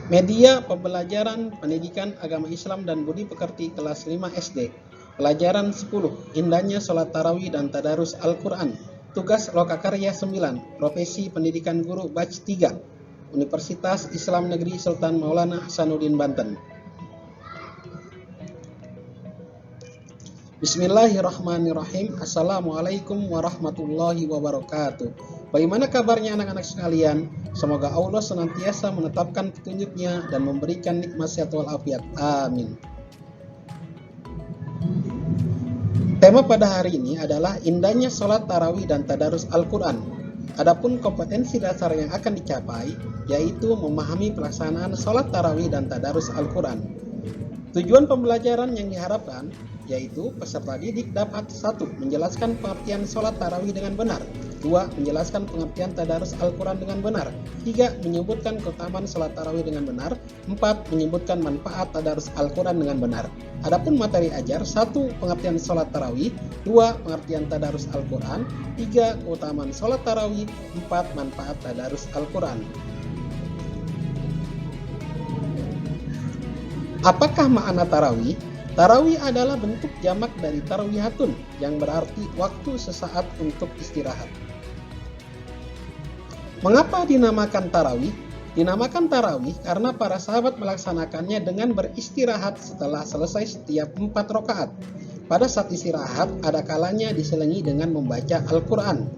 Media pembelajaran pendidikan agama Islam dan budi pekerti kelas 5 SD. Pelajaran 10. Indahnya sholat tarawih dan tadarus Al-Quran. Tugas lokakarya 9. Profesi pendidikan guru batch 3. Universitas Islam Negeri Sultan Maulana Hasanuddin Banten. Bismillahirrahmanirrahim. Assalamualaikum warahmatullahi wabarakatuh. Bagaimana kabarnya anak-anak sekalian? Semoga Allah senantiasa menetapkan petunjuknya dan memberikan nikmat sehat walafiat. Amin. Tema pada hari ini adalah indahnya sholat tarawih dan tadarus Al-Quran. Adapun kompetensi dasar yang akan dicapai yaitu memahami pelaksanaan sholat tarawih dan tadarus Al-Quran. Tujuan pembelajaran yang diharapkan yaitu peserta didik dapat 1. Menjelaskan pengertian sholat tarawih dengan benar, 2. Menjelaskan pengertian tadarus Al-Quran dengan benar, 3. Menyebutkan keutamaan sholat tarawih dengan benar, 4. Menyebutkan manfaat tadarus Al-Quran dengan benar. Adapun materi ajar 1. Pengertian sholat tarawih, 2. Pengertian tadarus Al-Quran, 3. Keutamaan sholat tarawih, 4. Manfaat tadarus Al-Quran. Apakah makna tarawih? Tarawih adalah bentuk jamak dari tarwihatun yang berarti waktu sesaat untuk istirahat. Mengapa dinamakan tarawih? Dinamakan tarawih karena para sahabat melaksanakannya dengan beristirahat setelah selesai setiap 4 rakaat. Pada saat istirahat, ada kalanya diselingi dengan membaca Al-Quran.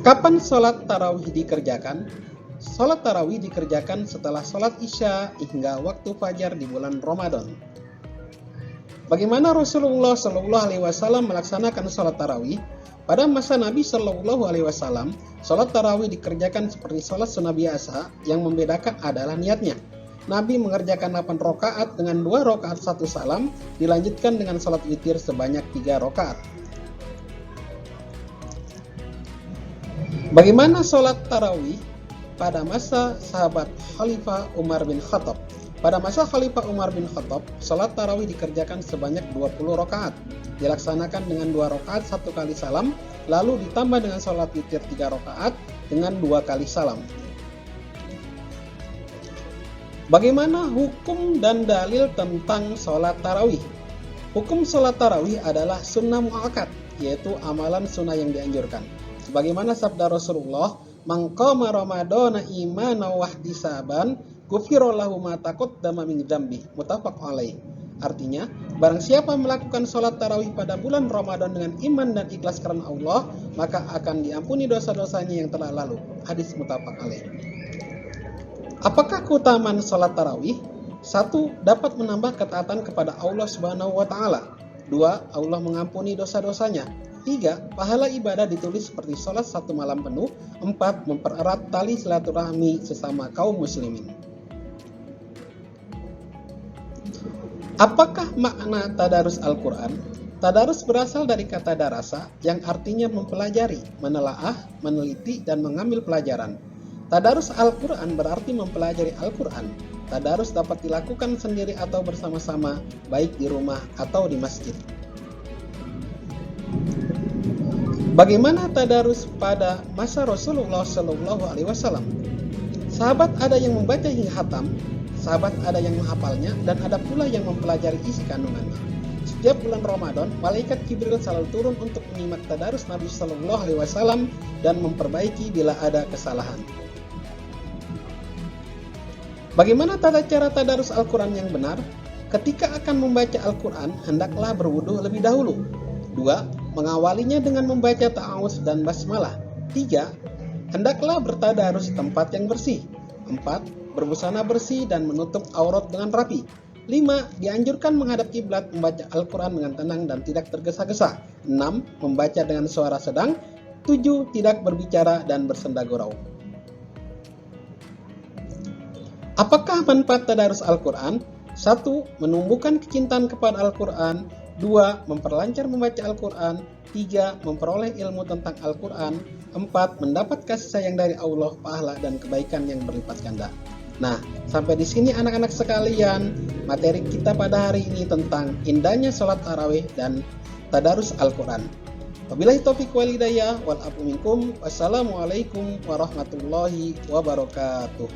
Kapan sholat tarawih dikerjakan? Sholat tarawih dikerjakan setelah sholat isya hingga waktu fajar di bulan Ramadan. Bagaimana Rasulullah Shallallahu Alaihi Wasallam melaksanakan sholat tarawih? Pada masa Nabi Shallallahu Alaihi Wasallam, sholat tarawih dikerjakan seperti sholat sunnah biasa. Yang membedakan adalah niatnya. Nabi mengerjakan 8 rakaat dengan 2 rakaat 1 salam, dilanjutkan dengan sholat witir sebanyak 3 rakaat. Bagaimana sholat tarawih pada masa sahabat Khalifah Umar bin Khattab? Pada masa Khalifah Umar bin Khattab, sholat tarawih dikerjakan sebanyak 20 rakaat. Dilaksanakan dengan 2 rakaat 1 kali salam, lalu ditambah dengan sholat witir 3 rakaat dengan 2 kali salam. Bagaimana hukum dan dalil tentang sholat tarawih? Hukum sholat tarawih adalah sunnah mu'akkad, yaitu amalan sunnah yang dianjurkan. Sebagaimana sabda Rasulullah, "Man qama Ramadhana imanan wa ihtisaban, ghufira lahu ma taqaddama min dzambi." Muttafaq alaih. Artinya, barang siapa melakukan sholat tarawih pada bulan Ramadan dengan iman dan ikhlas karena Allah, maka akan diampuni dosa-dosanya yang telah lalu. Hadis muttafaq alaih. Apakah keutamaan sholat tarawih? 1. Dapat menambah ketaatan kepada Allah Subhanahu wa taala. 2. Allah mengampuni dosa-dosanya. 3. Pahala ibadah ditulis seperti sholat 1 malam penuh. 4. Mempererat tali silaturahmi sesama kaum muslimin. Apakah makna tadarus Al-Quran? Tadarus berasal dari kata darasa yang artinya mempelajari, menelaah, meneliti, dan mengambil pelajaran. Tadarus Al-Quran berarti mempelajari Al-Quran. Tadarus dapat dilakukan sendiri atau bersama-sama, baik di rumah atau di masjid. Bagaimana tadarus pada masa Rasulullah Shallallahu Alaihi Wasallam? Sahabat ada yang membaca hingga khatam, sahabat ada yang menghafalnya, dan ada pula yang mempelajari isi kandungannya. Setiap bulan Ramadan, malaikat Jibril selalu turun untuk menyimak tadarus Nabi Shallallahu Alaihi Wasallam dan memperbaiki bila ada kesalahan. Bagaimana tata cara tadarus Al-Quran yang benar? Ketika akan membaca Al-Quran, hendaklah berwudu lebih dahulu. 2. Mengawalinya dengan membaca ta'awudz dan basmalah. 3. Hendaklah bertadarus di tempat yang bersih. 4. Berbusana bersih dan menutup aurat dengan rapi. 5. Dianjurkan menghadap kiblat, membaca Al-Quran dengan tenang dan tidak tergesa-gesa. 6. Membaca dengan suara sedang. 7. Tidak berbicara dan bersenda gurau. Apakah manfaat tadarus Al-Quran? 1. Menumbuhkan kecintaan kepada Al-Quran. 2. Memperlancar membaca Al-Quran. 3. Memperoleh ilmu tentang Al-Quran. 4. Mendapat kasih sayang dari Allah, pahala dan kebaikan yang berlipat ganda. Nah, sampai di sini anak-anak sekalian, materi kita pada hari ini tentang indahnya sholat tarawih dan tadarus Al-Quran. Wabillahi taufiq wal hidayah wal afu minkum. Wassalamualaikum warahmatullahi wabarakatuh.